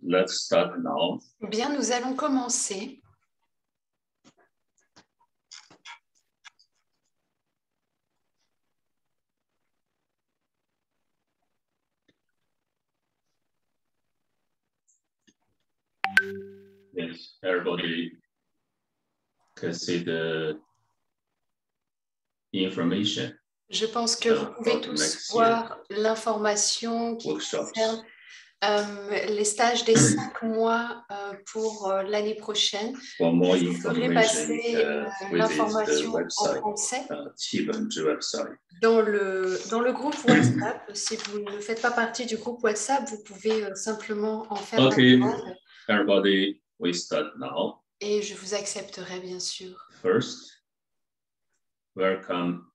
Let's start now. Bien, nous allons commencer. Yes, everybody can see the information. Je pense que vous pouvez tous voir l'information qui concerne les stages des 5 mois pour l'année prochaine. Je ferai passer l'information en français dans le groupe WhatsApp. Si vous ne faites pas partie du groupe WhatsApp, vous pouvez simplement en faire la demande. Everybody, we start now. Et je vous accepterai bien sûr. First, welcome.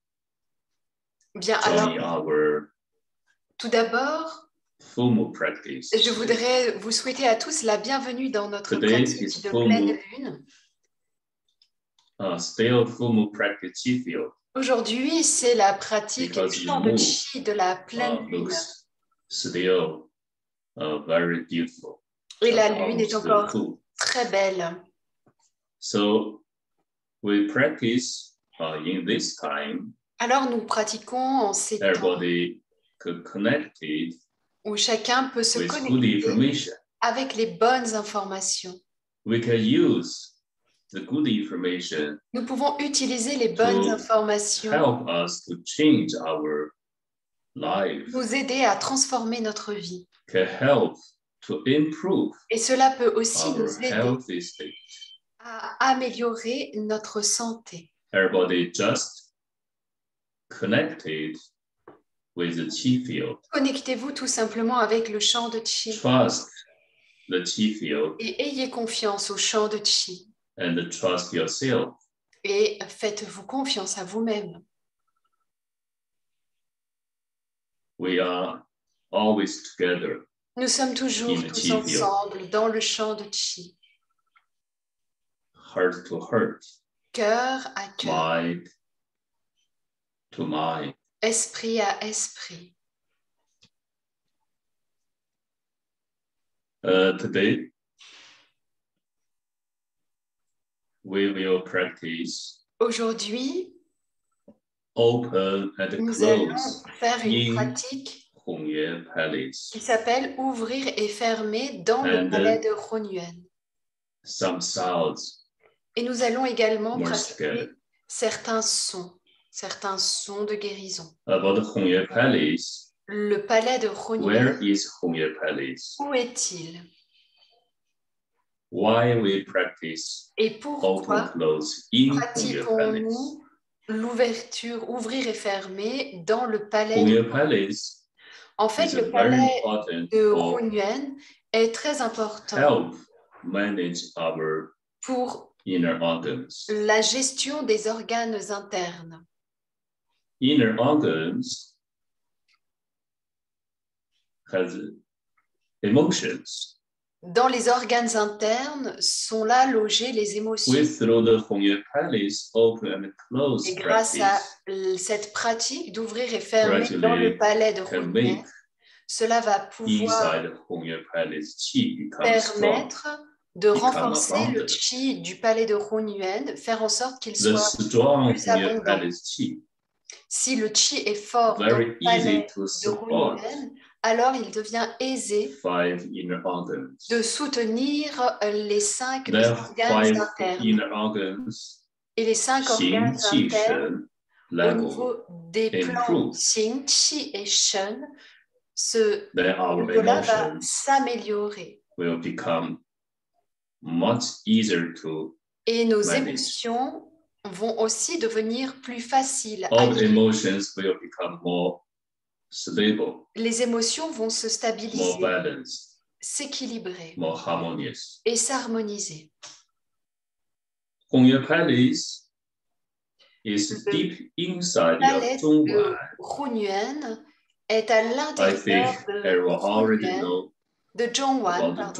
Bien, alors, tout d'abord, je voudrais vous souhaiter à tous la bienvenue dans notre pratique de pleine lune. Aujourd'hui, c'est la pratique du chant de Qi de la pleine lune. Et la lune est encore très belle. So, we practice in this time. Alors, nous pratiquons en ces temps où chacun peut se connecter avec les bonnes informations. We can use the good information. Nous pouvons utiliser les bonnes informations help us to change our life. Nous aider à transformer notre vie. Can help to improve Et cela peut aussi nous aider healthy state. à améliorer notre santé. Everybody just connected with the Qi field. Connectez-vous tout simplement avec le champ de Qi. Trust the Qi field. Et ayez confiance au champ de Qi. And trust yourself. Et faites-vous confiance à vous-même. We are always together. Nous sommes toujours tous ensemble dans le champ de Qi. Heart to heart. Cœur à cœur. Mind to mind. Esprit à esprit. Today, we will practice. Aujourd'hui, open and nous allons close faire une pratique Hongyue Palace. Qui s'appelle Ouvrir et fermer dans le palais de Hunyuan. Some sounds. Et nous allons également pratiquer certains sons de guérison. About Hongyue Palace. Le palais de Hunyuan. Where is Hongyue Palace? Où est-il? Why we practice et pourquoi pratiquons-nous l'ouverture, ouvrir et fermer dans le palais de Palace? En fait, le palais de Hunyuan est très important pour la gestion des organes internes. Inner organs has emotions. Dans les organes internes sont là logées les émotions. Et grâce à cette pratique d'ouvrir et fermer dans le palais de Hunyuan, cela va pouvoir permettre de renforcer le Qi du palais de Hunyuan, faire en sorte qu'il soit plus abondant. Si le Qi est fort dans le palais de Hunyuan, alors il devient aisé de soutenir les 5 organes internes. Et les 5 organes internes, au niveau des plans Qing, Qi et Shen, ce niveau-là va s'améliorer. Et nos émotions vont aussi devenir plus faciles à gérer. Les émotions vont se stabiliser, s'équilibrer et s'harmoniser. Hongyue Palace is deep inside your Hunyuan est à l'intérieur de Zhongwan.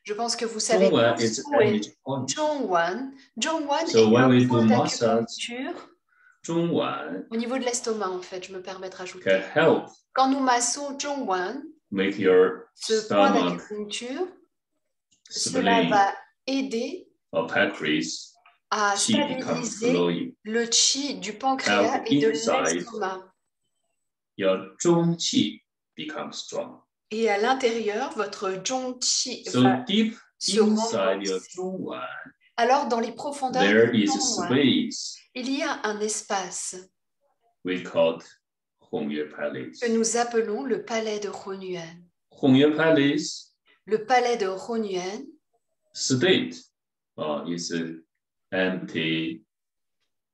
Je pense que vous savez où est Zhongwan. Zhongwan est un point d'acupuncture Au niveau de l'estomac, en fait, je me permets de rajouter. Quand nous massons Zhongwan, ce point d'acupuncture, cela va aider à stabiliser le qi du pancréas et de l'estomac. Et à l'intérieur, votre zhongqi va se renforcer. Alors, dans les profondeurs du Zhongwan, il y a un espace que nous appelons le palais de Hunyuan. Le palais de Hunyuan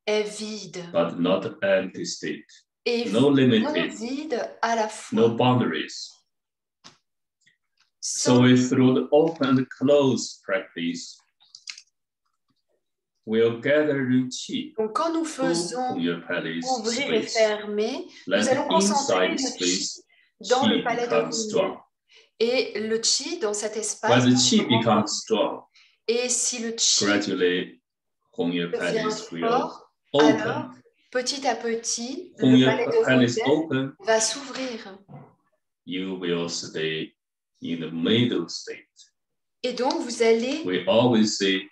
est vide. But not empty state. Et no non vide à la fois. No boundaries. So through the open and close practice, we'll gather the qi. Donc quand nous faisons ouvrir et fermer, nous allons concentrer le qi dans le palais de Hunyuan. Et le qi dans cet espace. Et si le qi devient fort, alors petit à petit, le palais de Hunyuan va s'ouvrir. You will stay in the middle state. Et donc vous allez We always say,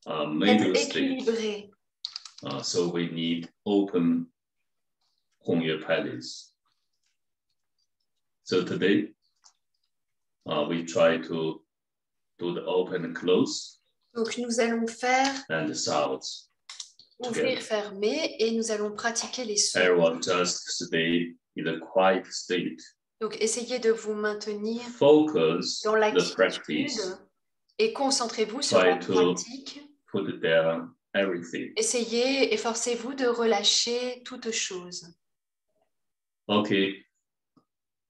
middle être équilibré. So we need open Hongyue Palace. So today, we try to do the open and close. Donc nous allons faire and the sounds. Ouvrir, fermer, et nous allons pratiquer les sons. Everyone just stay in a quiet state. Donc essayez de vous maintenir Focus dans la quiétude et concentrez-vous sur la pratique. Put down everything. Essayez, efforcez-vous de relâcher toute chose. Okay,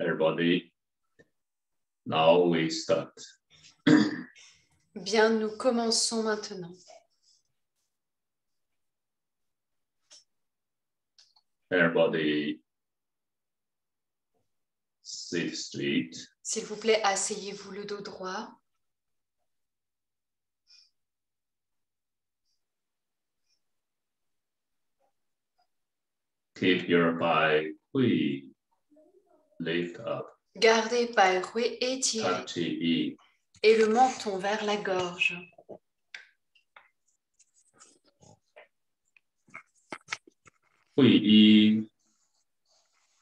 everybody, now we start. Bien, nous commençons maintenant. Everybody, sit straight. S'il vous plaît, asseyez-vous le dos droit. Keep your Bai Hui lift up. Gardez Bai Hui étiré et le menton vers la gorge. Hui Yi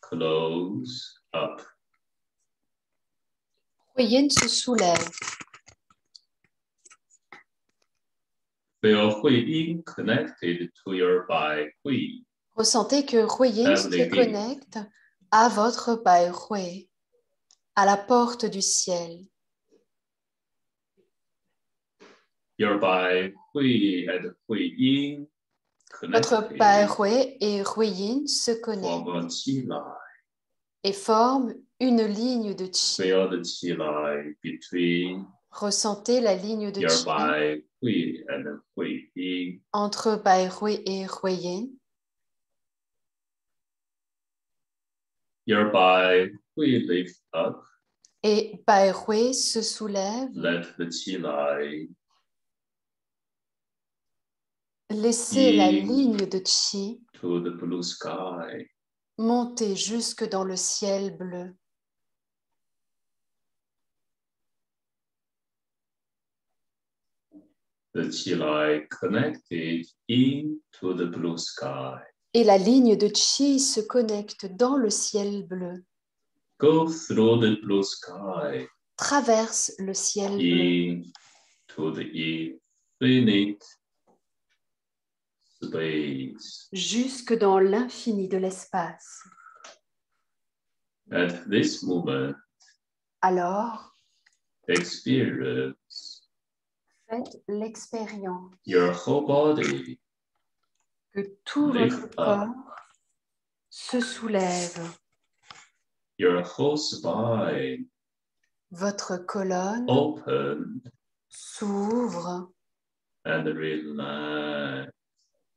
close up. Hui Yin se soulève. Feel Hui Yin connected to your Bai Hui. Ressentez que Hui Yin se connecte à votre Bai Hui, à la porte du ciel. Your Bai Hui and Hui Yin votre Bai Hui et Hui Yin se connectent et forment une ligne de qi. Ressentez la ligne de qi entre Bai Hui et Hui Yin. Your Bai Hui lift up. Et Bai Hui se soulève. Let the qi lie. Laissez la ligne de qi to the blue sky. Monter jusque dans le ciel bleu. The qi lie connected into the blue sky. Et la ligne de qi se connecte dans le ciel bleu. Go through the blue sky. Traverse le ciel bleu. Into the infinite space. Jusque dans l'infini de l'espace. At this moment, alors, experience. Faites l'expérience. Your whole body. Que tout votre corps se soulève. Your whole spine. Votre colonne open. S'ouvre. And relax.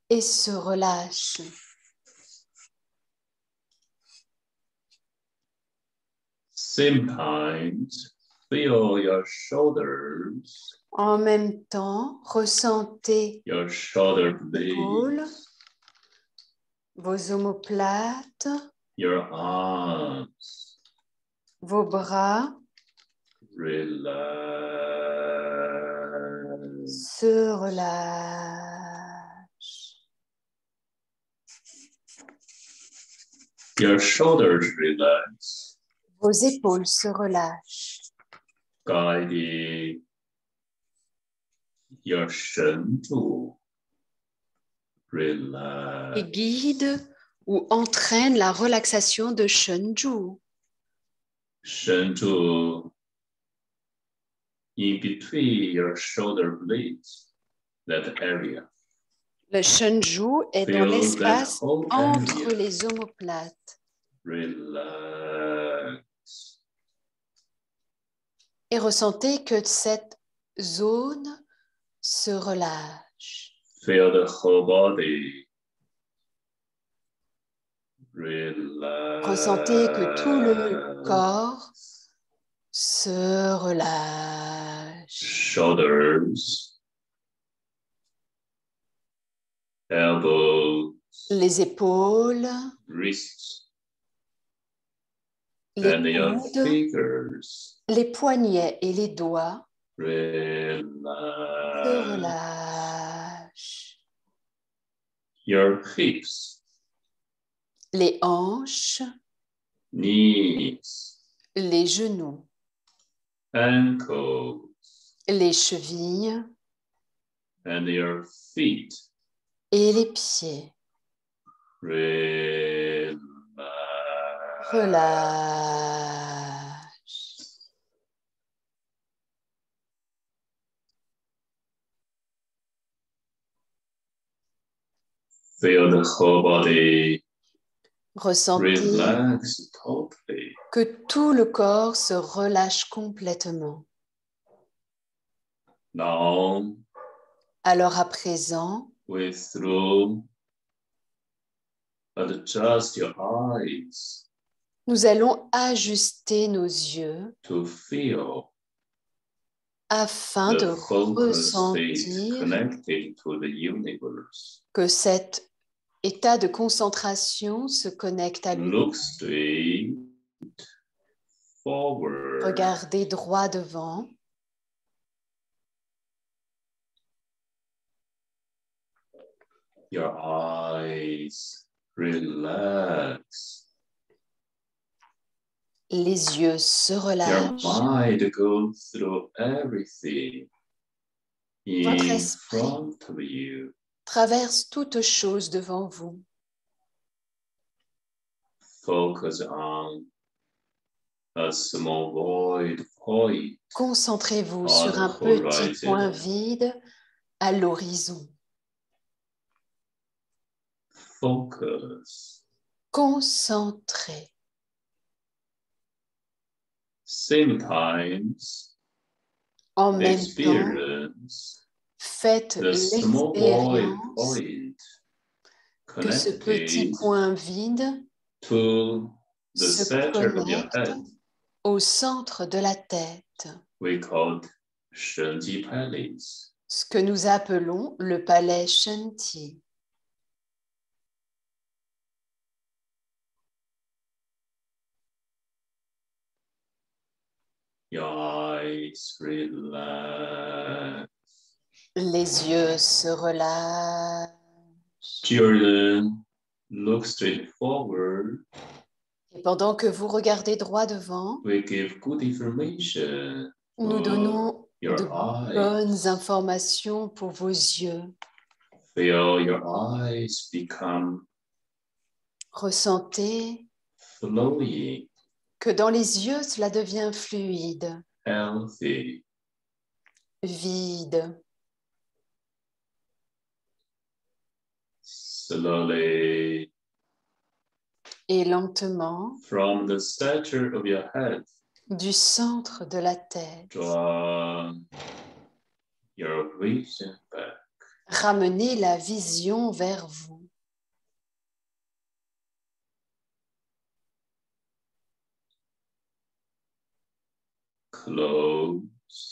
Et se relâche. Sometimes feel your shoulders. En même temps, ressentez your shoulder blades. Vos omoplates. Your arms. Vos bras. Relax. Se relâche. Your shoulders relax. Vos épaules se relâchent. Guiding your shenju. Relax. Et guide ou entraîne la relaxation de Shenju. Shenju in between your shoulder blades, that area. Le Shenju est dans l'espace entre les omoplates. Relax. Et ressentez que cette zone se relâche. Feel the whole body. Relax. Ressentez que tout le corps se relâche. Shoulders. Elbows. Les épaules. Wrists. Les and your coudes, fingers. Les poignets et les doigts. Relax. Se relâchent. Your hips. Les hanches. Knees. Les genoux. Ankles. Les chevilles. And your feet. Et les pieds. Relax. Relâche. Feel the whole body. Ressentez relax totally. Que tout le corps se relâche complètement. Now, alors à présent, adjust your eyes. Nous allons ajuster nos yeux to feel afin de ressentir que cet état de concentration se connecte à lui. Regardez droit devant. Your eyes relax. Les yeux se relâchent. Your mind goes through everything Votre in esprit front of you. Traverse toute chose devant vous. Focus on a small void point. Concentrez-vous sur un petit point vide à l'horizon. Focus. Concentrez. Sometimes, en même temps, faites l'expérience que ce petit point vide se connecte au centre de la tête, ce que nous appelons le palais Shenji. Your eyes relax. Les yeux se relâchent. Children, look straight forward. Et pendant que vous regardez droit devant, we give good information nous donnons de eyes. Bonnes informations pour vos yeux. Feel your eyes become Ressentez flowing. Que dans les yeux, cela devient fluide, healthy, vide. Slowly, et lentement, from the center of your head, du centre de la tête, draw your vision back. Ramenez la vision vers vous. Close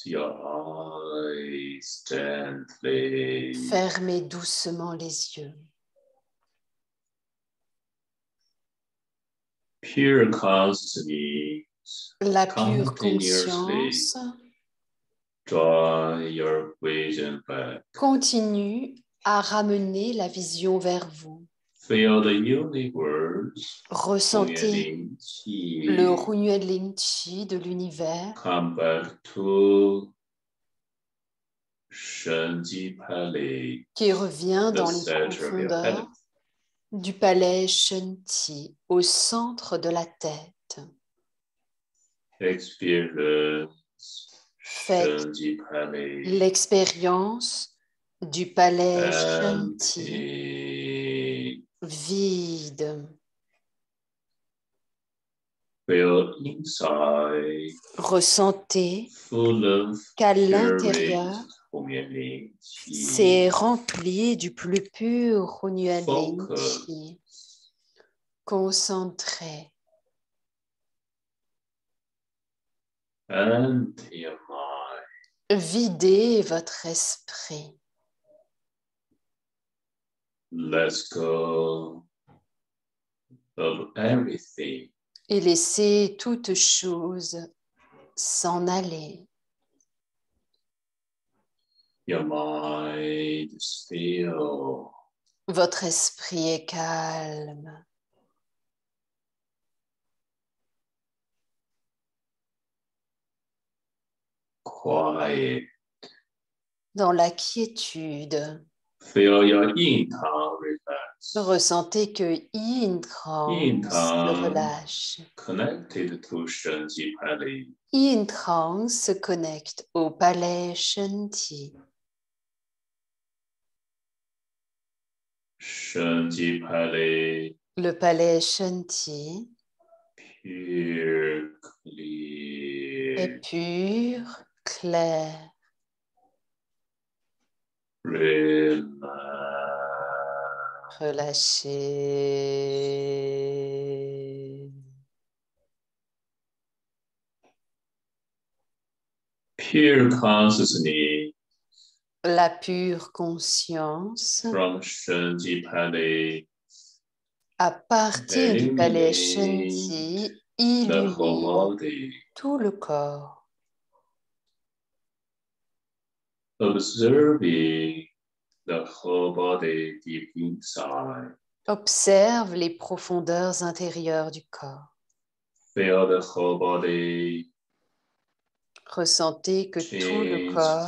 your eyes gently. Fermez doucement les yeux. Pure consciousness. La pure conscience draw your vision back. Continue à ramener la vision vers vous. Feel the universe. Ressentez le Hunyuan Lin Qi de l'univers. Come back to Shenji Palais, qui revient dans les profondeurs du palais Shenji, au centre de la tête. Faites l'expérience du palais Shenji vide. Ressentez qu'à l'intérieur, c'est rempli du plus pur Hunyuan Lin Qi. Concentré. Videz votre esprit. Let's go of everything. Et laissez toute chose s'en aller. Your mind is still. Votre esprit est calme. Quiet. Dans la quiétude. Feel your yin tang relax. Ressentez que Yin Trang se relâche. Connected to Shenji Palais. Yin Trang se connecte au palais Shenji. Shenji Palais. Le palais Shenji pure, clear. Est pur, clair. Relâchez. Pure consciousness. La pure conscience. From Shenji Palais. À partir du palais Shenji, illumine tout le corps. Observing the whole body deep inside. Observe les profondeurs intérieures du corps. Feel the whole body. Ressentez que tout le corps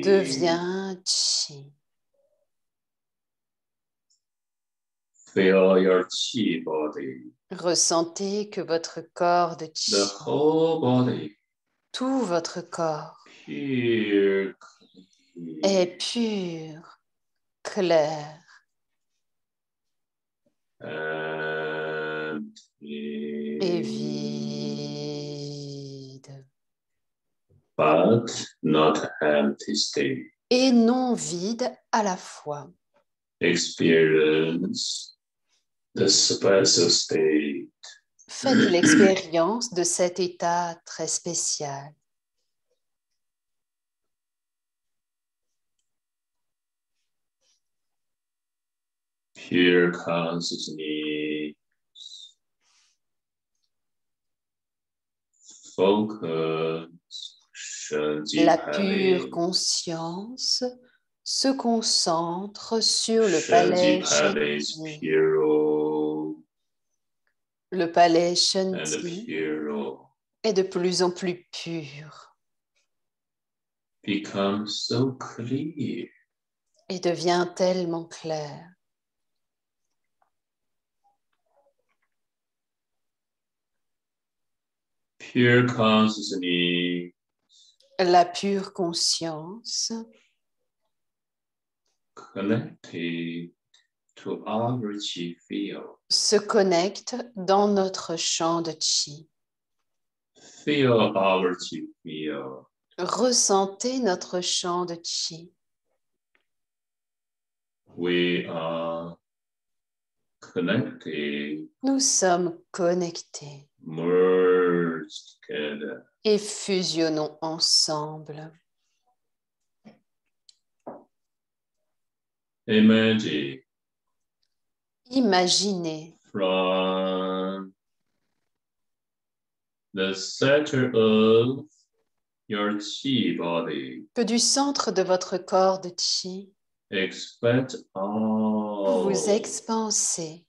devient Qi. Feel your Qi body. Ressentez que votre corps de Qi, the whole body, tout votre corps, pure, est pur, clair et vide. But not empty state. Et non vide à la fois. Experience the special state. Faites l'expérience de cet état très spécial. Pure consciousness. Focus. La pure conscience se concentre sur le palais Shenji. Le palais Shenji est de plus en plus pur so clear. Et devient tellement clair. Pure consciousness. La pure conscience connected to our Qi field. Se connecte dans notre champ de Qi. Feel our Qi field. Ressentez notre champ de Qi. We are connected. Nous sommes connectés. Merged together. Et fusionnons ensemble. Imagine Imaginez. From the center of your chi body. Que du centre de votre corps de chi, Expand all. vous expansez.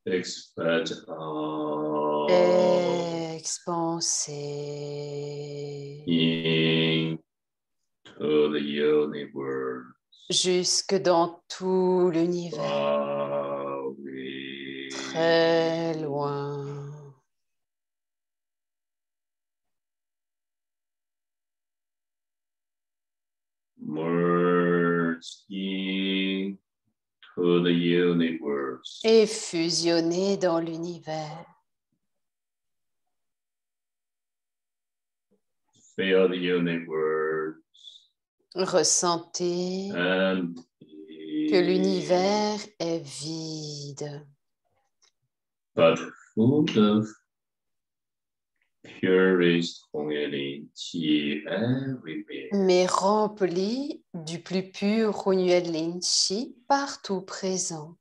Expand all. Expansez. Into the universe. Jusque dans tout l'univers. Très loin. Merge into the universe. Et fusionner dans l'univers. Feel the universe. Ressentez que l'univers est vide. But full of purest Hong-Yuan Qi everywhere. Mais rempli du plus pur Hong-Yuan Lin Qi partout présent.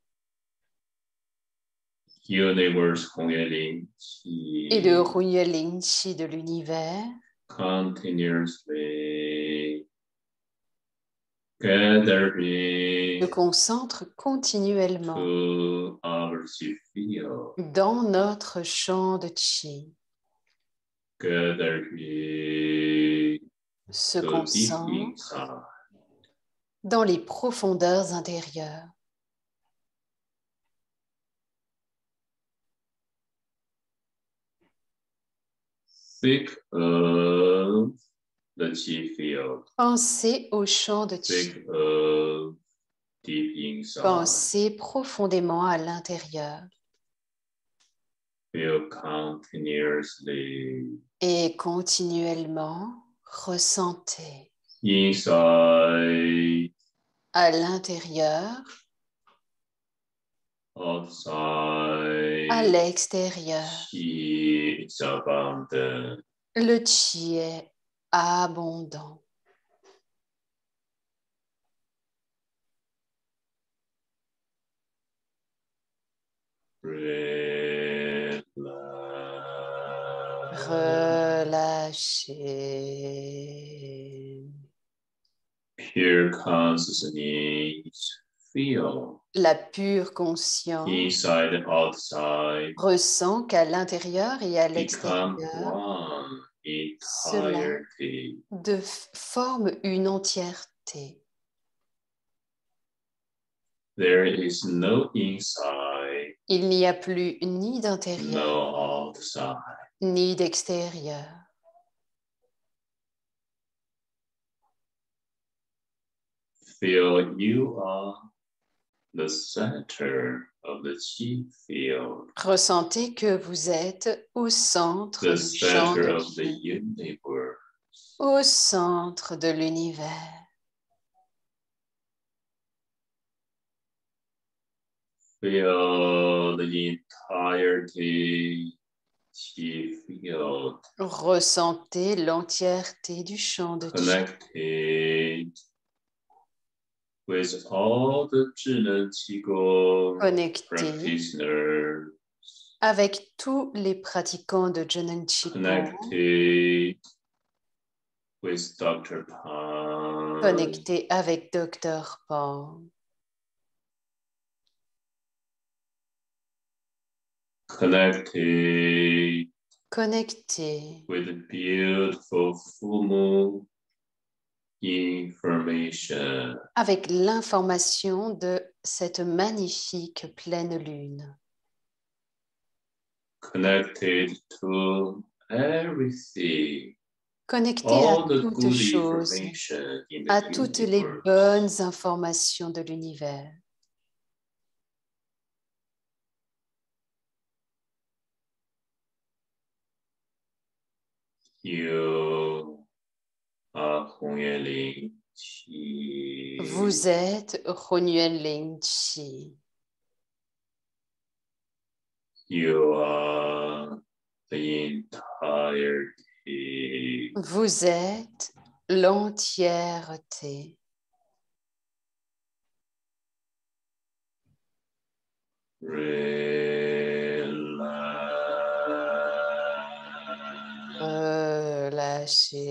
Universe Hong-Yuan Qi. Et le Hong-Yuan Lin Qi de l'univers continuously gathering se concentre continuellement to our Qi field. dans notre champ de Qi. Gathering Se to deep concentre inside. dans les profondeurs intérieures. Think of the Qi field. Pensez au champ de Qi. Think of deep inside. Pensez profondément à l'intérieur. Feel continuously. Et continuellement, ressentez Inside. à l'intérieur, Outside. à l'extérieur. Qi is abundant. Le Qi est abondant. Relâchez. Pure consciousness feel. La pure conscience Inside and outside. ressent qu'à l'intérieur et à Become l'extérieur, one cela entirety. forme une entièreté. There is no inside. Il n'y a plus ni d'intérieur, No outside. ni d'extérieur. Feel you are the center of the Qi field. Ressentez que vous êtes au centre The du champ center de of the Qi, universe. au centre de l'univers. Feel the entirety Qi field. Ressentez l'entièreté du champ de Qi, Connected with all the Zhiren Qigong connecté practitioners. avec tous les pratiquants de Zhenan Qigong, Connected with Dr. Pan. connecté avec Dr. Pan, Connected connecté with beautiful full moon information. avec l'information de cette magnifique pleine lune, Connected to everything. connecté à All the toutes good choses, information in the à toutes les universe. bonnes informations de l'univers. You are Hong-Yuan Lin Qi. Vous êtes Hong-Yuan Lin Qi. You are the entirety. Vous êtes l'entièreté. Relâchez.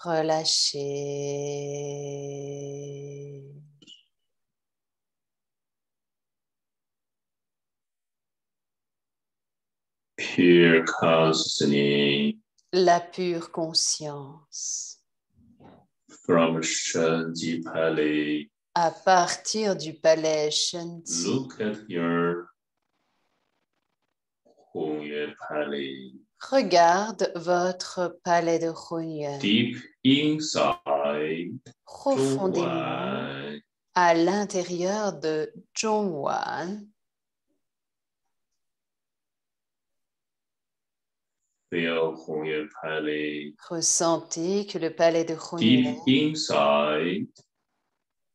Relâchez. Pure consciousness. La pure conscience. From Shenji Palais. À partir du palais Shenji. Look at your Hongyue Palais. Regarde votre palais de Hunyuan. Deep inside. Profondément à l'intérieur de Zhongwan. Feel Hongyue Palais. Ressentez que le palais de Hunyuan, deep inside,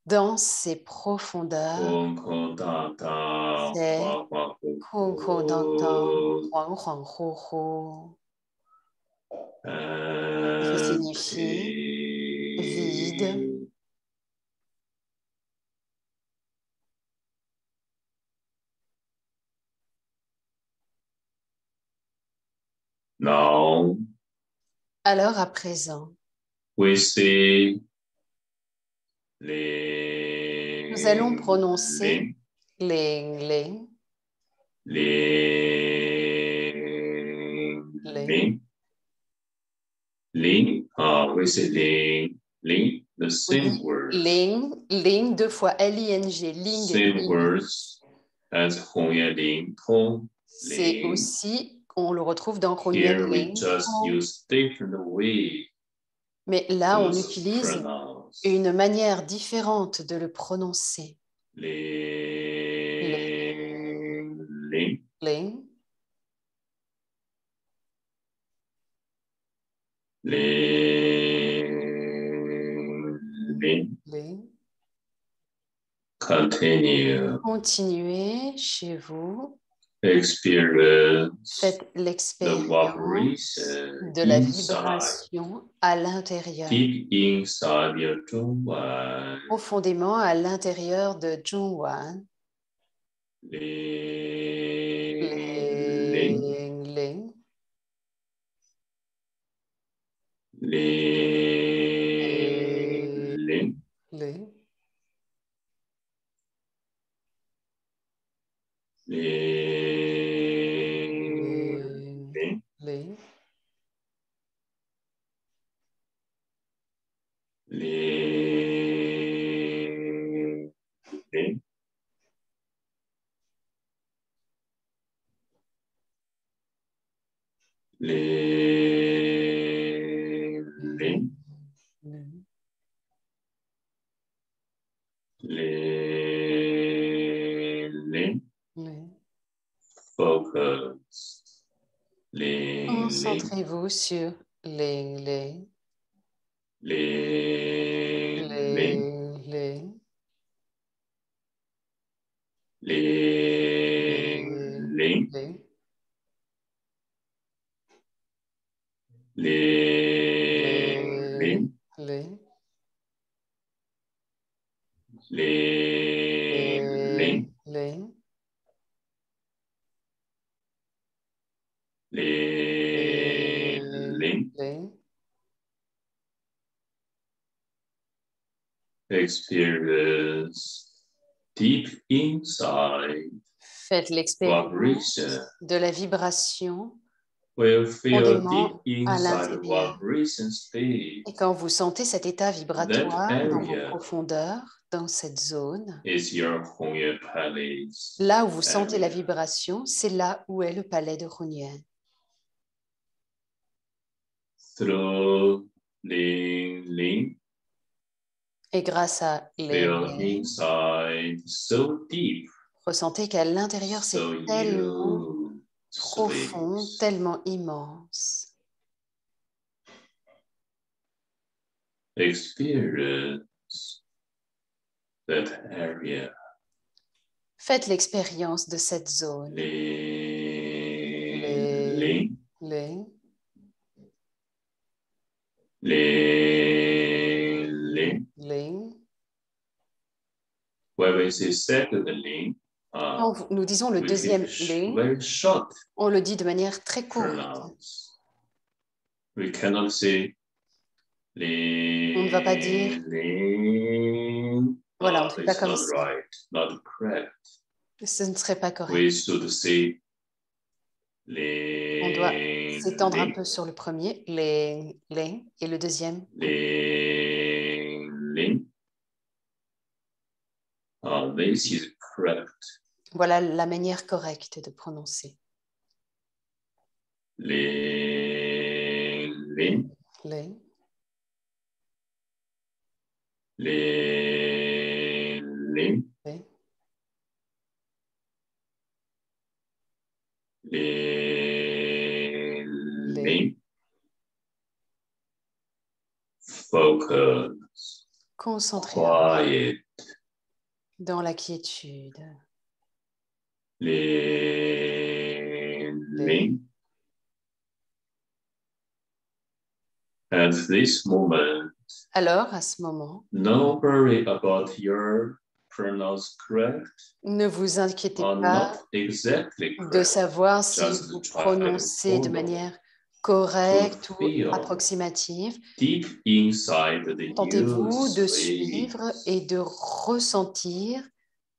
dans ses profondeurs, c'est Kong Kong Tang Tang, Huang Huang Hu Hu. Ça signifie vide. Now, alors à présent, we see nous allons prononcer Ling Ling. Ling. Ling. We say Ling. Ling. The same words. Ling. Ling. 2 fois L-I-N-G. Ling. Same words as Hongyue Ling Tong. C'est aussi, on le retrouve dans Here Hunyuan we Ling. just use different way. Mais là, on utilise une manière différente de le prononcer. Ling. Ling. Ling. Continue. Continuez chez vous. Experience. Faites l'expérience de la vibration à l'intérieur. Deep inside your Zhongwan. Profondément à l'intérieur de Zhongwan. Ling. Ling. Ling. Ling. Ling. Focus. Concentrez-vous sur Ling Ling. Ling. Ling Ling. Ling. Ling. Ling. Ling. Ling. Ling. Ling. Experience deep inside. Faites l'expérience de la vibration profondément à l'intérieur. Et quand vous sentez cet état vibratoire dans vos profondeurs, dans cette zone, là où vous sentez la vibration, c'est là où est le palais de Hunyuan. Through Ling. Et grâce à Ling, so deep, ressentez qu'à l'intérieur, c'est tellement profond, tellement immense. Experience that area. Faites l'expérience de cette zone. Ling. Ling. Ling. Ling. When we say second ling, quand nous disons le deuxième ling, on le dit de manière très courte. We cannot say ling. On ne va pas dire. Ling. Voilà, on ne fait pas comme ça. Right, not correct. Ce ne serait pas correct. We should say on doit s'étendre un peu sur le premier, ling, et le deuxième. Ling. This is correct. Voilà la manière correcte de prononcer. Ling. Ling. Ling. Ling. Focus. Concentrez-vous. Quiet. Dans la quiétude. Ling. At this moment. Alors, à ce moment. No worry about your pronouns correct. Ne vous inquiétez pas de savoir si vous prononcez de manière correcte ou approximative. Tentez-vous de suivre et de ressentir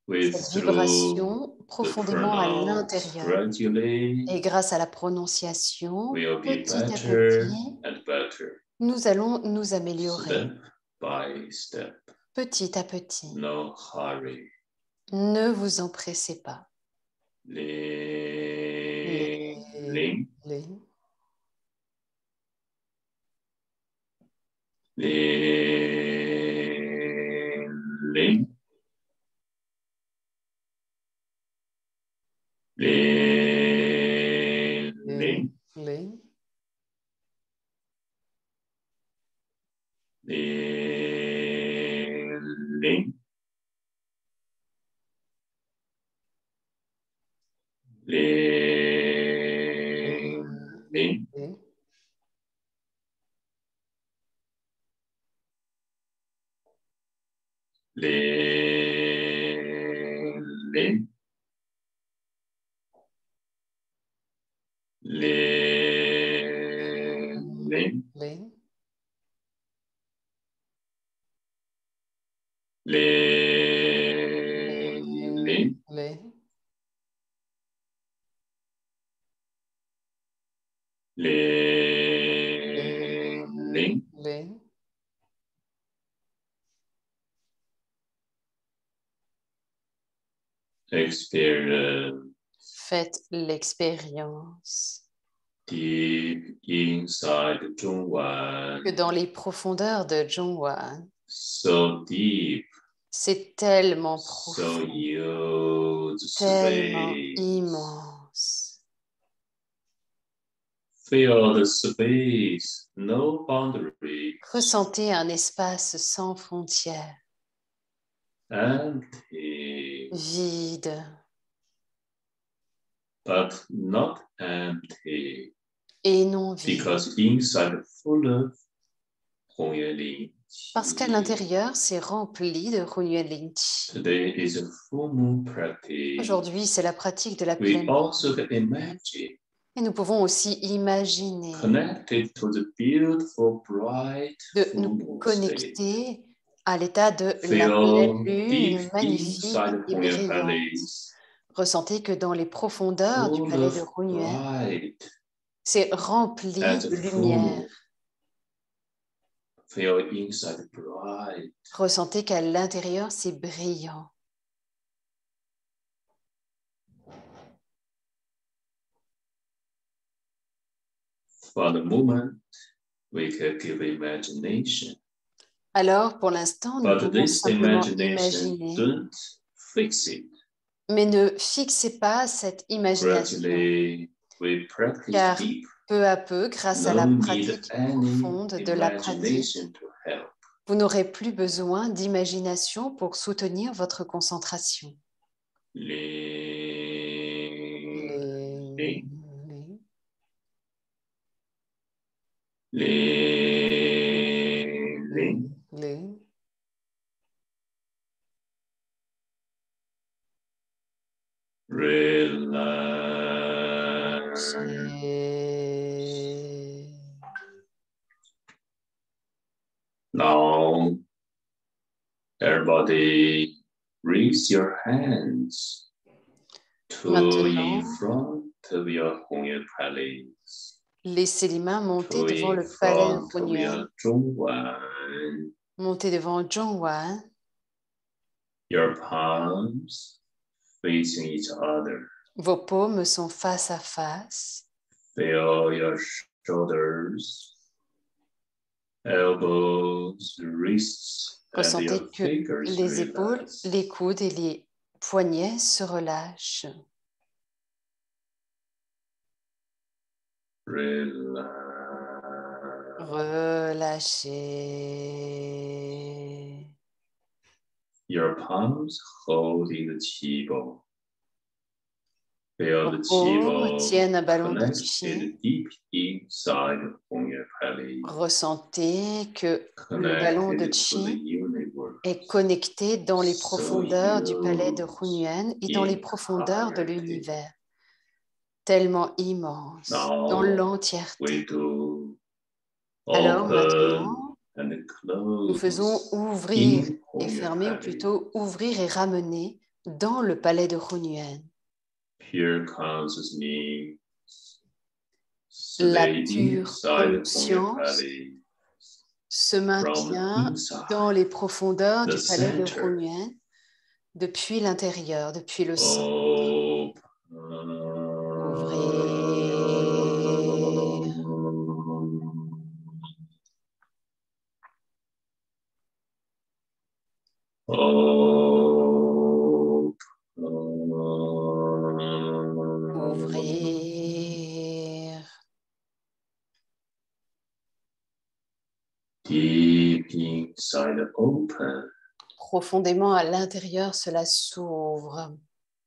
cette vibration profondément à l'intérieur. Et grâce à la prononciation, petit à petit, nous allons nous améliorer. Petit à petit. No hurry. Ne vous empressez pas. Ling. Ling. Ling. Ling. Ling. Ling. Ling. Ling. Ling. Experience. Faites l'expérience. Deep inside Zhongwan. Que dans les profondeurs de Zhongwan. So deep. C'est tellement profond. So huge. Tellement immense. Feel the space, no boundary. Ressentez un espace sans frontières. Empty. Vide. But not empty. Et non vide. Because inside full of Hongyuan Ling Qi. Parce qu'à l'intérieur, c'est rempli de Hongyuan Ling Qi. Today is a full moon practice. Aujourd'hui, c'est la pratique de la pleine lune. We also can imagine. Et nous pouvons aussi imaginer de nous connecter à l'état de la pleine lune magnifique et brillante. Ressentez que dans les profondeurs du palais de Hunyuan, c'est rempli de lumière. Ressentez qu'à l'intérieur, c'est brillant. For the moment, we can give imagination. Alors, pour l'instant, nous pouvons simplement imaginer. Don't fix it. Mais ne fixez pas cette imagination. Car peu à peu, grâce à la pratique profonde de la pratique, Vous n'aurez plus besoin d'imagination pour soutenir votre concentration. Relax. Now, everybody, raise your hands to in front of your Hongyan Palace. Laissez les mains monter devant le palais de Hunyuan. Montez devant Zhongwan. Your palms facing each other. Vos paumes sont face à face. Feel your shoulders, elbows, wrists, Ressentez and que your les épaules, relax. les coudes et les poignets se relâchent. Relax. Relâchez. Your palms holding the qi ball. Feel the Vos qi paumes ball tiennent un ballon de connected qi. deep inside the Hongyan Palace. Ressentez que le ballon de qi est connecté dans les profondeurs du palais de Hunyuan et dans les profondeurs de l'univers, tellement immense, dans l'entièreté. Alors maintenant, nous faisons ouvrir et fermer, ou plutôt ouvrir et ramener dans le palais de Hunyuan. La pure conscience se maintient dans les profondeurs du palais de Hunyuan, depuis l'intérieur, depuis le centre. Ouvrir. Deep inside, open. Profondément à l'intérieur, cela s'ouvre.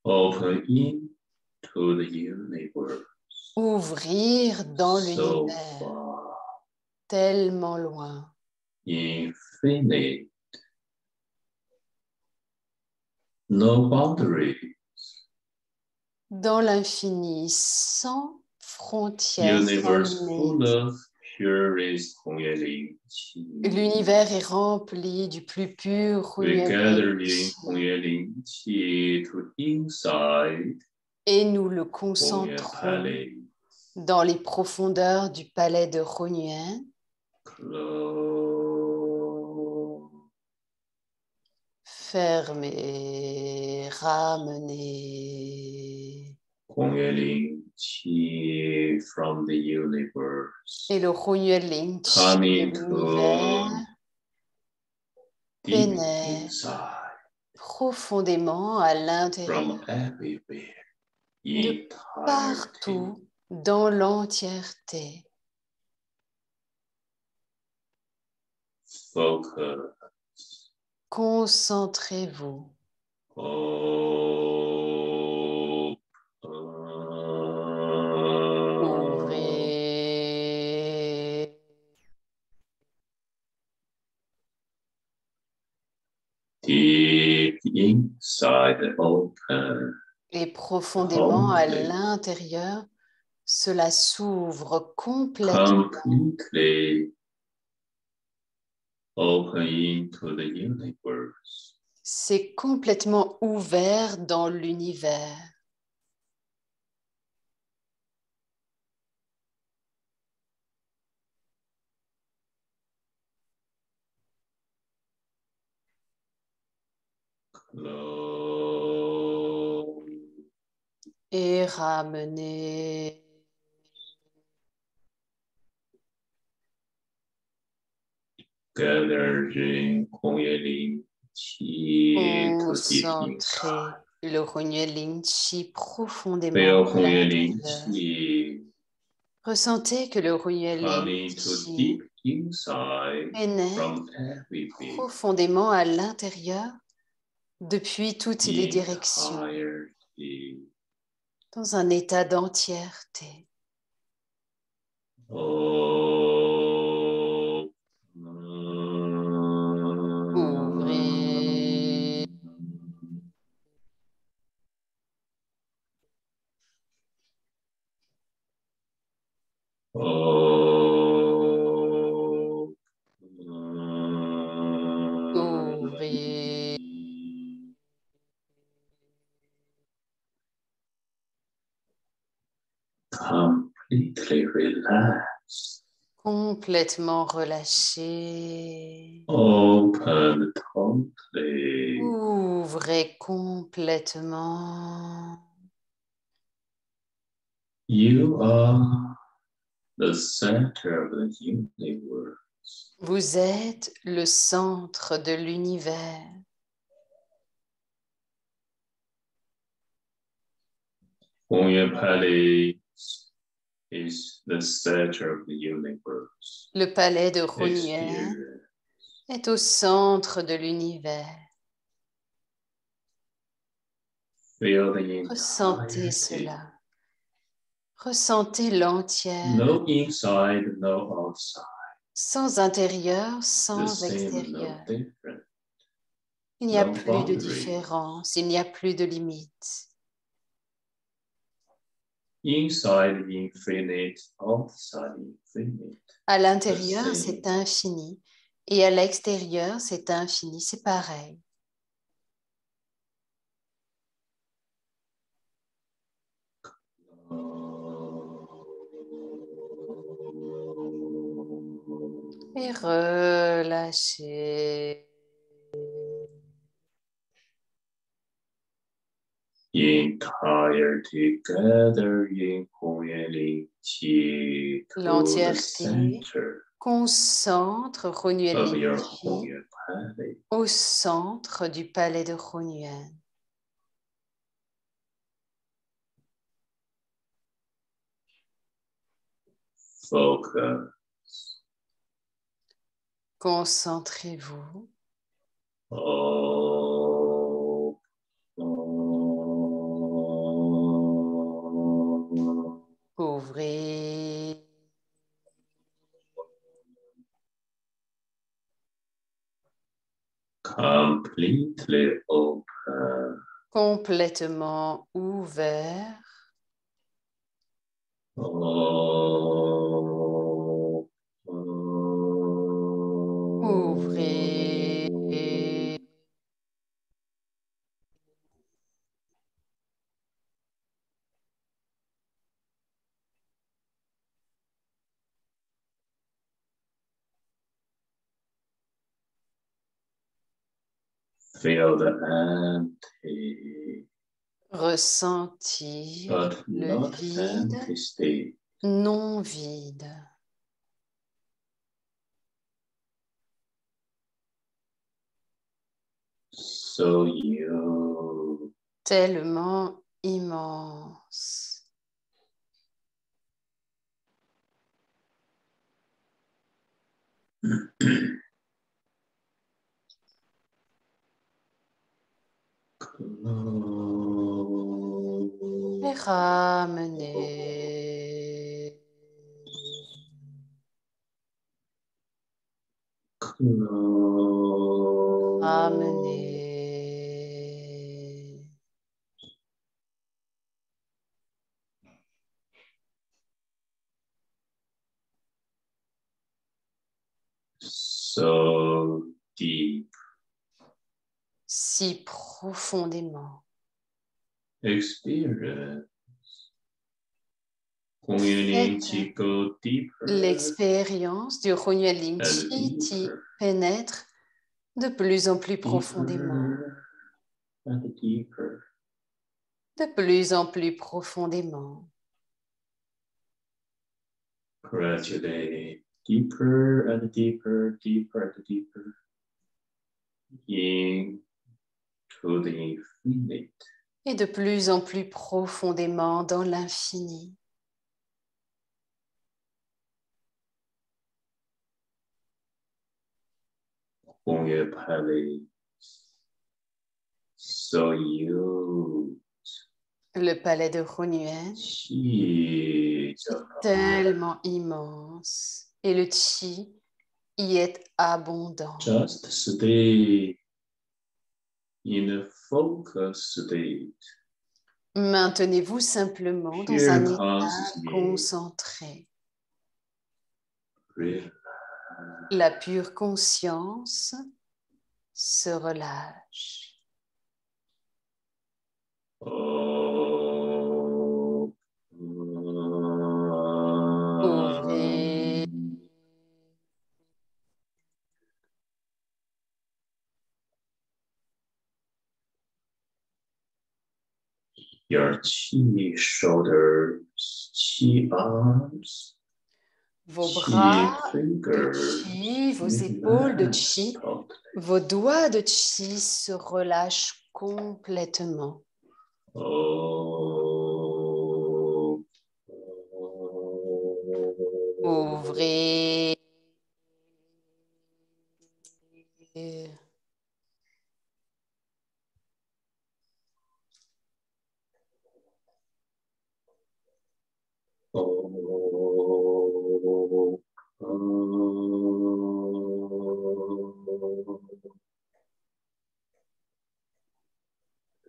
Open into the universe. Ouvrir dans l'univers. Tellement loin. Infinite. No boundaries. Dans l'infini, sans frontières, Universe sans full limites. of purest Hongyan Ling Qi. L'univers est rempli du plus pur We Hunyuan gather Ling in Qi. Hongyan Ling Qi to inside Et nous le Hongyan concentrons Palace. dans les profondeurs du palais de Hunyuan. Close. Fermez, ramenez. Hongyan Ling Qi from the universe. Et le Hunyuan Ling Qi de Coming l'univers to deep pénètre inside profondément à l'intérieur, from everywhere. de partout, dans l'entièreté. Focus. Concentrez-vous. Ouvrez. Deep inside, open. Et profondément à l'intérieur, cela s'ouvre complètement. Completely open into the universe. C'est complètement ouvert dans l'univers. Close. Et ramenez. Gathering Hongyan Ling Qi to deep Concentrez inside. le Hunyuan Ling Qi profondément Feel à Hongyan Ling l'intérieur. Qi Ressentez que le Hunyuan Ling coming to Qi deep pénètre profondément à l'intérieur depuis toutes les directions, dans un état d'entièreté. Ouvrez. Ouvrez. Completely relaxed. Complètement relâché. Open totally. Ouvrez complètement. You are the center of the universe. Vous êtes le centre de l'univers. Hunyuan Palace is the center of the universe. Le palais de Hunyuan est au centre de l'univers. Ressentez cela. Ressentez l'entière. No inside, no outside. Sans intérieur, sans extérieur. Il n'y a plus de différence, il n'y a plus de limite. Inside infinite, outside infinite. À l'intérieur, c'est infini. Et à l'extérieur, c'est infini. C'est pareil. Et relâchez. Entirety gathering Hunyuan Qi to the center. Concentre Hunyuan of your Qi Hunyuan Palace. au centre du palais de Hunyuan. Focus. Concentrez-vous. Ouvrez. Completely open. Complètement ouvert. Ouvrez. Feel the empty. Ressentir le vide, non vide. So you. Tellement immense. Et ramener. Ramener. So deep. Si profondément. Experience. L'expérience du Hunyuan Qi pénètre de plus en plus profondément. De plus en plus profondément. Gradually, deeper and deeper, deeper and deeper into the infinite. Et de plus en plus profondément dans l'infini. Hongye Palace. So huge. Le palais de Hunyuan est tellement immense et le qi y est abondant. Just stay in a focus state. Maintenez-vous simplement dans un état concentré. La pure conscience se relâche. Ouvrez. Your chi shoulders, chi arms. Vos bras de chi, vos épaules de chi, vos doigts de chi se relâchent complètement. Ouvrez.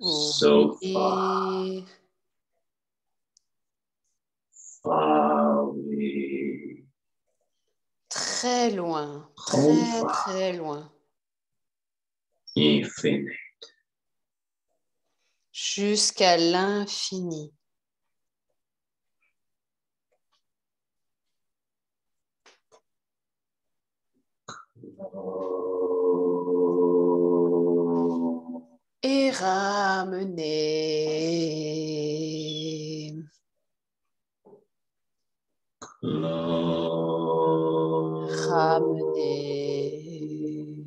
So far. Far away. Très loin, très loin. Infinite. Jusqu'à l'infini. Et ramenez. Ramenez.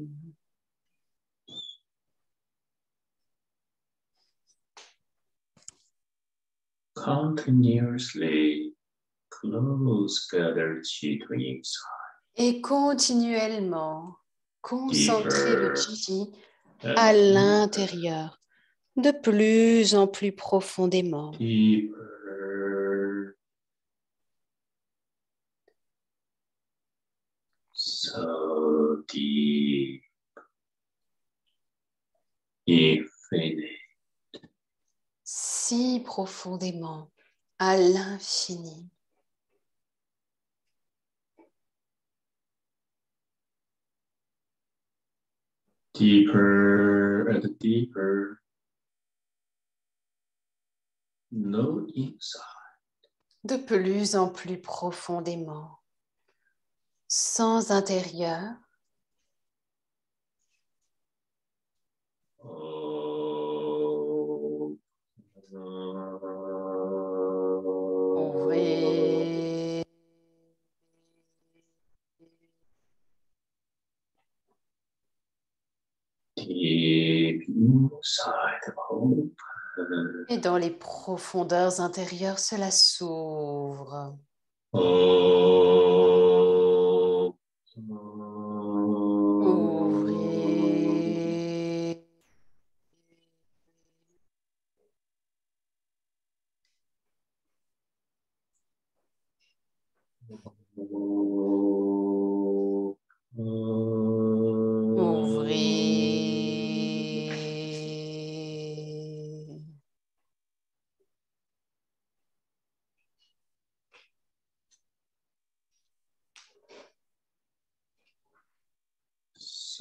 Continuously close gather chi to inside. Et continuellement concentrer le chi à l'intérieur, de plus en plus profondément. Deeper. So deep. Infinite. Si profondément, à l'infini. Deeper and deeper. No inside. De plus en plus profondément. Sans intérieur. Ouvrez. Deep inside open. Et dans les profondeurs intérieures, cela s'ouvre. Ouvrez. Ouvrez.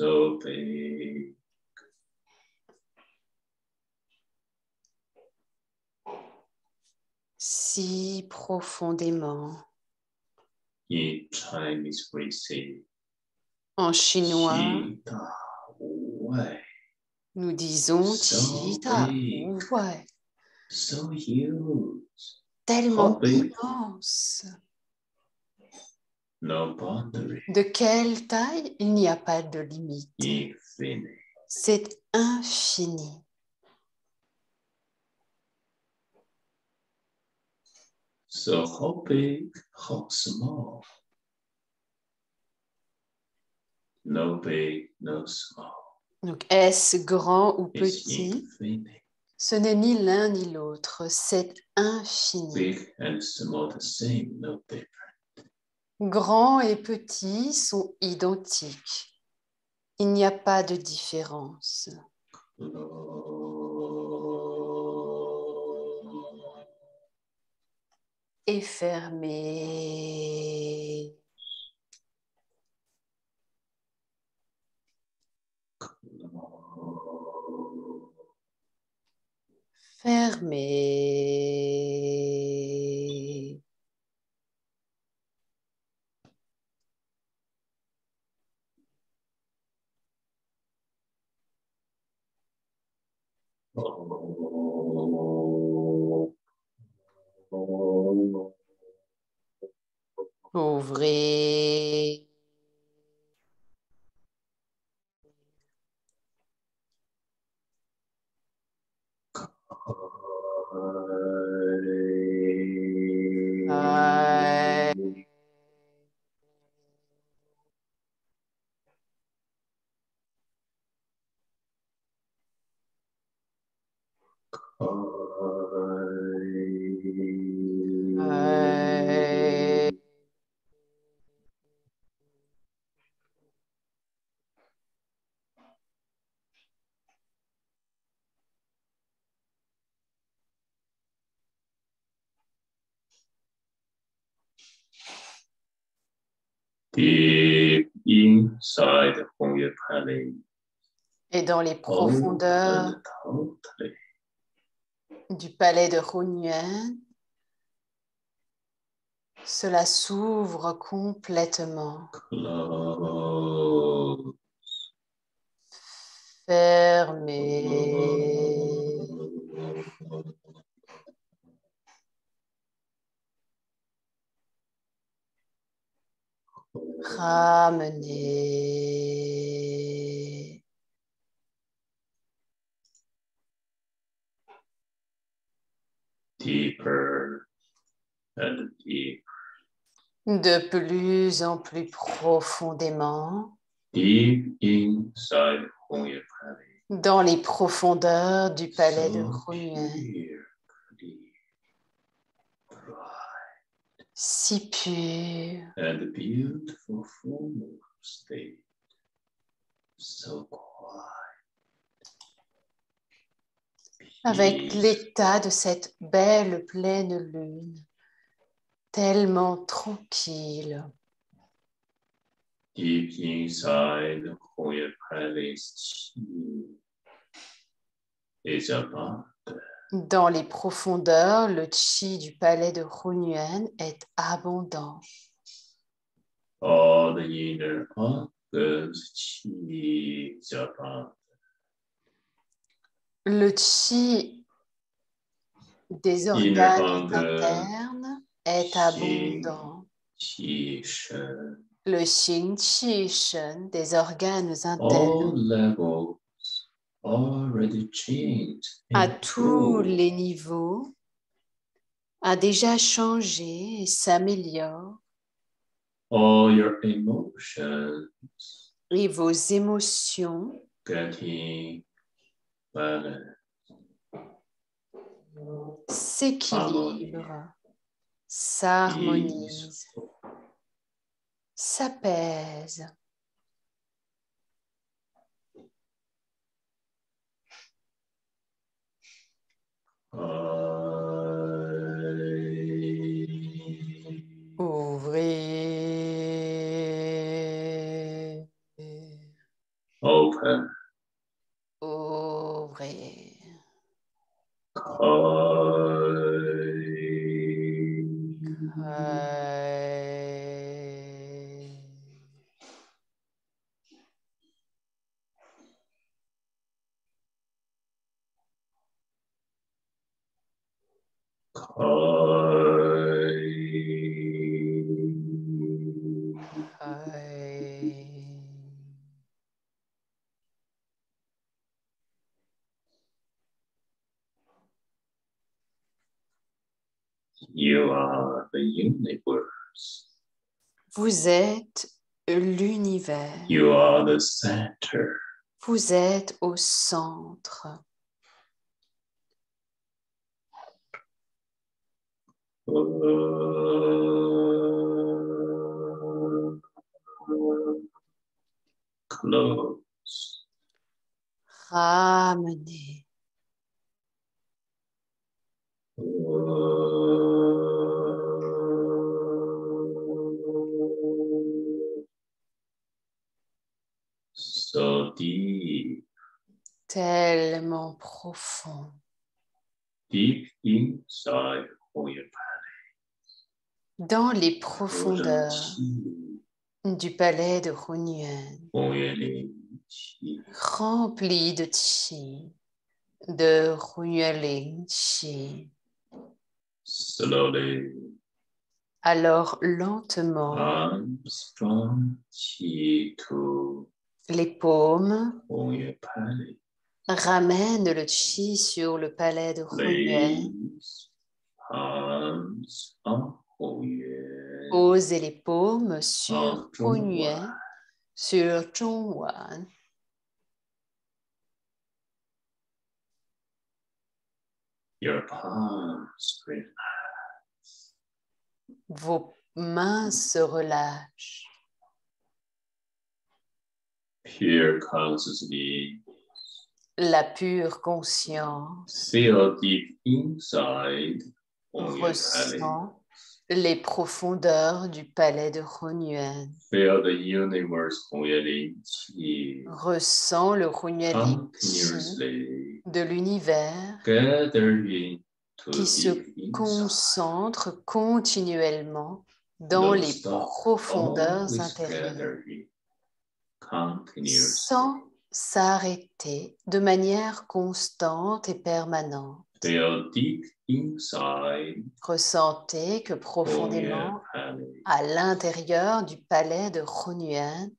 So big. Si profondément. In Chinese we say. En chinois, nous disons so ouais. So huge. Tellement immense. No boundary. De quelle taille? Il n'y a pas de limite. Infinite. C'est infini. So how big, how small? No big, no small. Donc, est-ce grand ou petit? Ce n'est ni l'un ni l'autre, c'est infini. Big and small the same, no different. Grand et petit sont identiques. Il n'y a pas de différence. Et fermé. Fermé. Ouvrez. Deep inside Hongye Palace. Et dans les profondeurs du palais de Hunyuan, cela s'ouvre complètement. Close. Fermé. Ramener. Deeper and deeper. De plus en plus profondément. Deep inside Hongye Palace. Dans les profondeurs du palais de Hunyuan. Si pur. And beautiful form state. So quiet. Avec l'état de cette belle pleine lune, tellement tranquille. Deep inside Hongye Palace is abundant. Dans les profondeurs, le chi du palais de Hunyuan est abondant. All the inner organs chi is abundant. Le chi des organes internes est abondant. Le xing qi shen des organes internes à tous les niveaux a déjà changé et s'améliore. All your emotions et vos émotions s'équilibrent, s'harmonisent, s'apaisent. Ouvrez. Open. Ouvrez. You are the universe. Vous êtes l'univers. You are the center. Vous êtes au centre. Close. Ramenez. So deep. Tellement profond. Deep inside your dans les profondeurs du palais de Hunyuan, rempli de Qi, de Hunyuan Qi. Slowly. Alors lentement, les paumes ramènent le Qi sur le palais de Hunyuan. Posez les paumes sur Hunyuan, sur Zhongwan. Your palms relax. Vos mains se relâchent. Pure consciousness. La pure conscience. Feel deep inside. Ressent les profondeurs du palais de Hunyuan. Feel the universe Ressent le Hunyuan de l'univers qui se concentre continuellement dans les profondeurs intérieures sans s'arrêter de manière constante et permanente. Ressentez que profondément, à l'intérieur du palais de Hunyuan,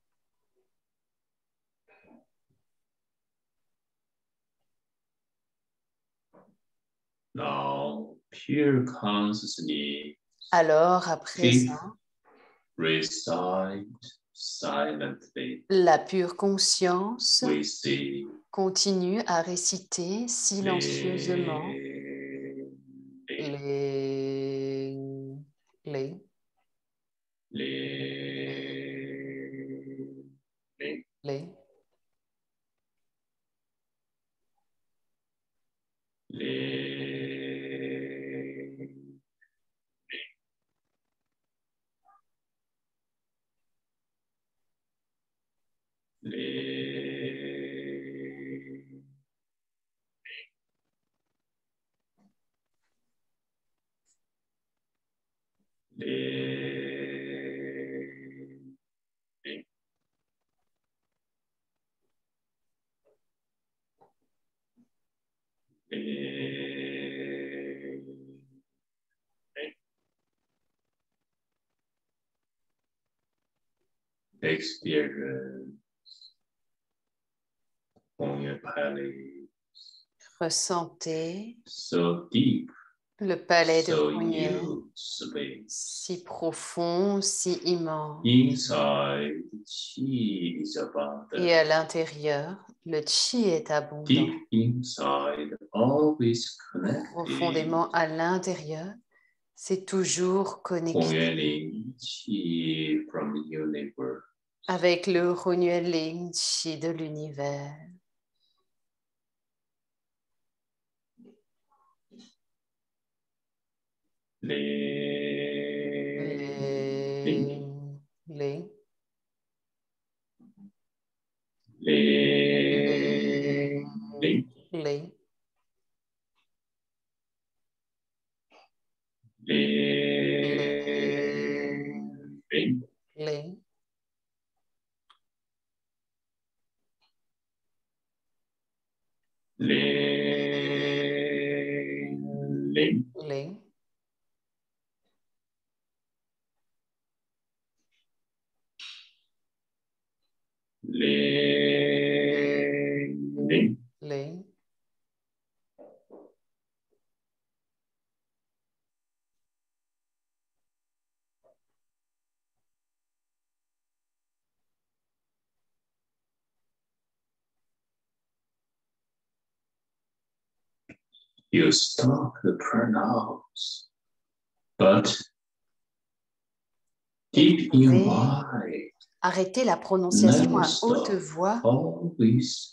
now, pure consciousness. Alors, à présent, la pure conscience continue à réciter silencieusement les Experience on your palais. Ressentez so deep, le palais de so Hunyuan, si profond, si immense. Inside, Qi is abundant. Et à l'intérieur, le Qi est abondant. Deep inside, always connected. Profondément à l'intérieur, c'est toujours connecté Qi from the universe. avec le Hunyuan Qi de l'univers. You stop the pronounce, but deep in why. Arrêtez la prononciation à haute voix,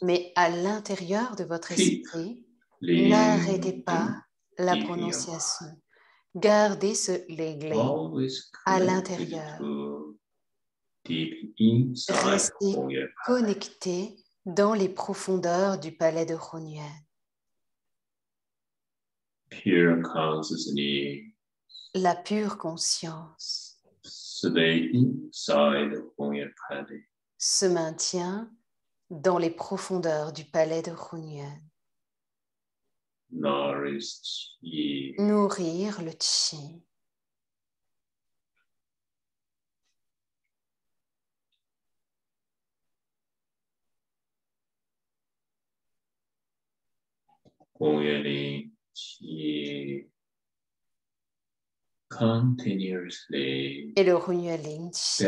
mais à l'intérieur de votre esprit, n'arrêtez pas la prononciation. Gardez ce léglé à l'intérieur. Restez connecté dans les profondeurs du palais de Hunyuan. La pure conscience se maintient dans les profondeurs du palais de Hunyuan. Nourrir le chi. Et le Hunyuan Chi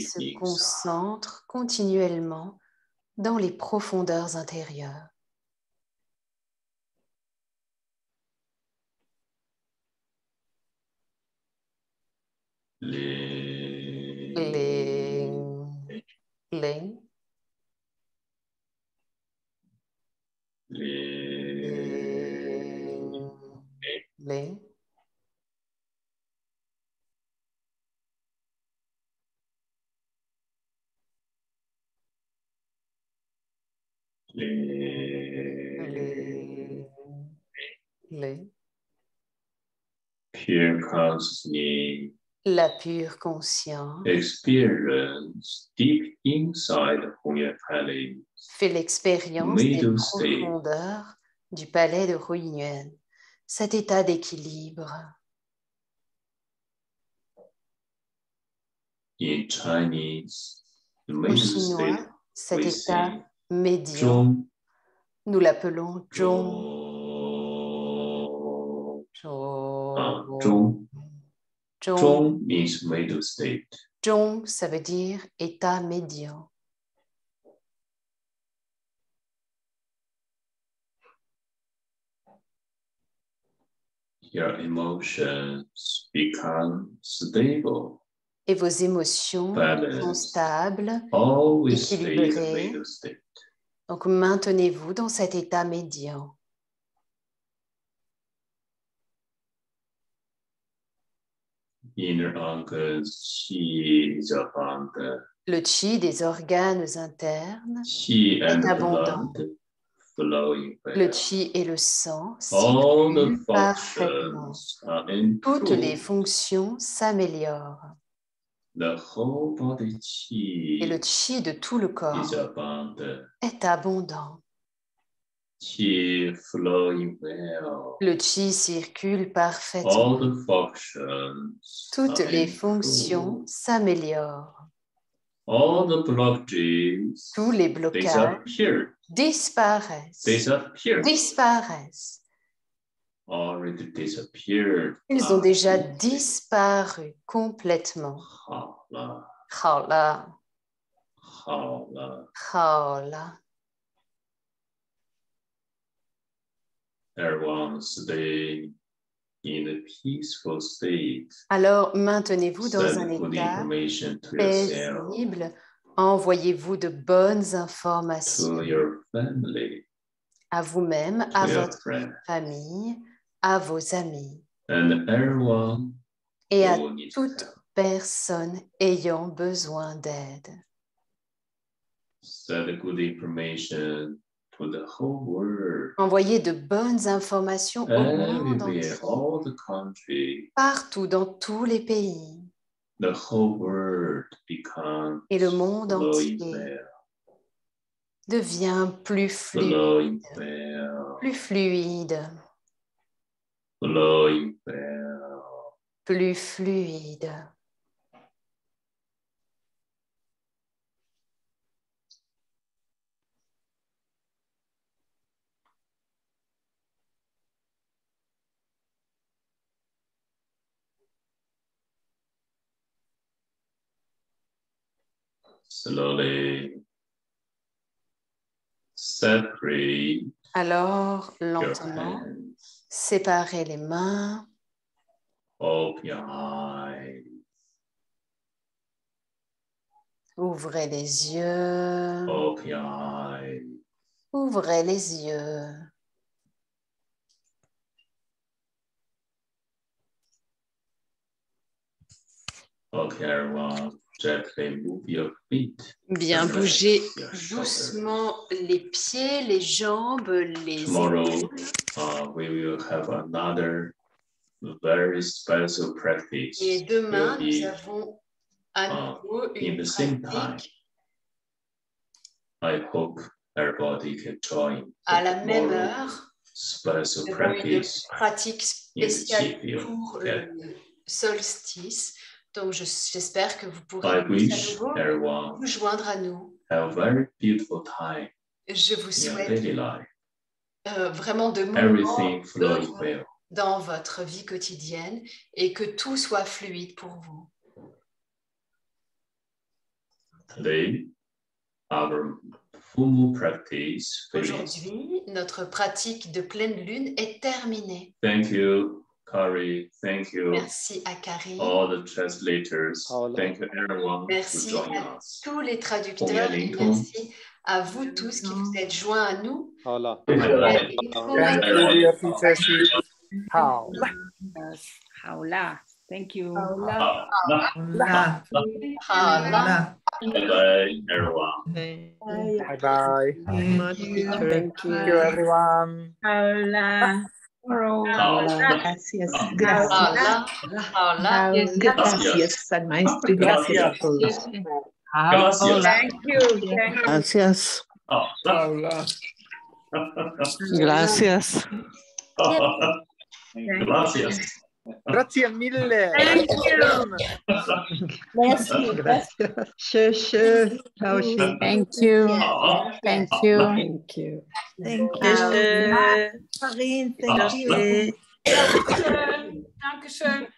se concentre continuellement dans les profondeurs intérieures. Pure consciousness. La pure conscience Experience deep inside Hunyuan Palace. Fait l'expérience des profondeurs du palais de Hunyuan, cet état d'équilibre. In Chinese, the en chinois, cet état médian, nous l'appelons Zhong. Zhong means middle state. Zhong, ça veut dire état médian. Your emotions become stable. Et vos émotions sont stables, équilibrées. Donc maintenez-vous dans cet état médian. Inner organs, chi is abundant. Le chi des organes internes chi est abondant. Le chi et le sang circulent parfaitement. Toutes les fonctions s'améliorent. Et le chi de tout le corps est abondant. Le chi circule parfaitement. Toutes les fonctions s'améliorent. Tous les blocages disparaissent. Ils ont déjà disparu complètement. Khala. Khala. Alors maintenez-vous dans un état paisible. Envoyez-vous de bonnes informations à vous-même, à votre famille, à vos amis et à toute personne ayant besoin d'aide. Envoyez de bonnes informations au monde entier, partout dans tous les pays. Et le monde entier devient plus fluide, plus fluide, plus fluide. Slowly separate Alors, lentement, séparez les mains. Open your eyes. Ouvrez les yeux. Open your eyes. Ouvrez les yeux. Okay, everyone. Gently move your feet. Bien, bougez doucement les pieds, les jambes, les épaules. We will have another very special practice. Et demain, nous avons à nouveau une pratique. I hope everybody can join. À la même heure, special nous avons une pratique spéciale pour le solstice. Donc, j'espère que vous pourrez à nouveau vous joindre à nous. Have a very beautiful time. Je vous souhaite vraiment de moments heureux dans votre vie quotidienne et que tout soit fluide pour vous. Today, our full moon practice. Aujourd'hui, notre pratique de pleine lune est terminée. Thank you. Kari, thank you. Merci à Kari. All the translators. Thank you everyone. Merci à tous les traducteurs et merci à vous tous qui vous êtes joints à nous. Thank you. Bye everyone. Bye bye. Thank you everyone. Gracias. Gracias, maestro. Gracias. Thank you. Gracias. Gracias. Gracias. Grazie mille. Thank you. Merci. Gracias. Thank you. Thank you. Thank you. Thank you. Marine, thank you. Dankeschön.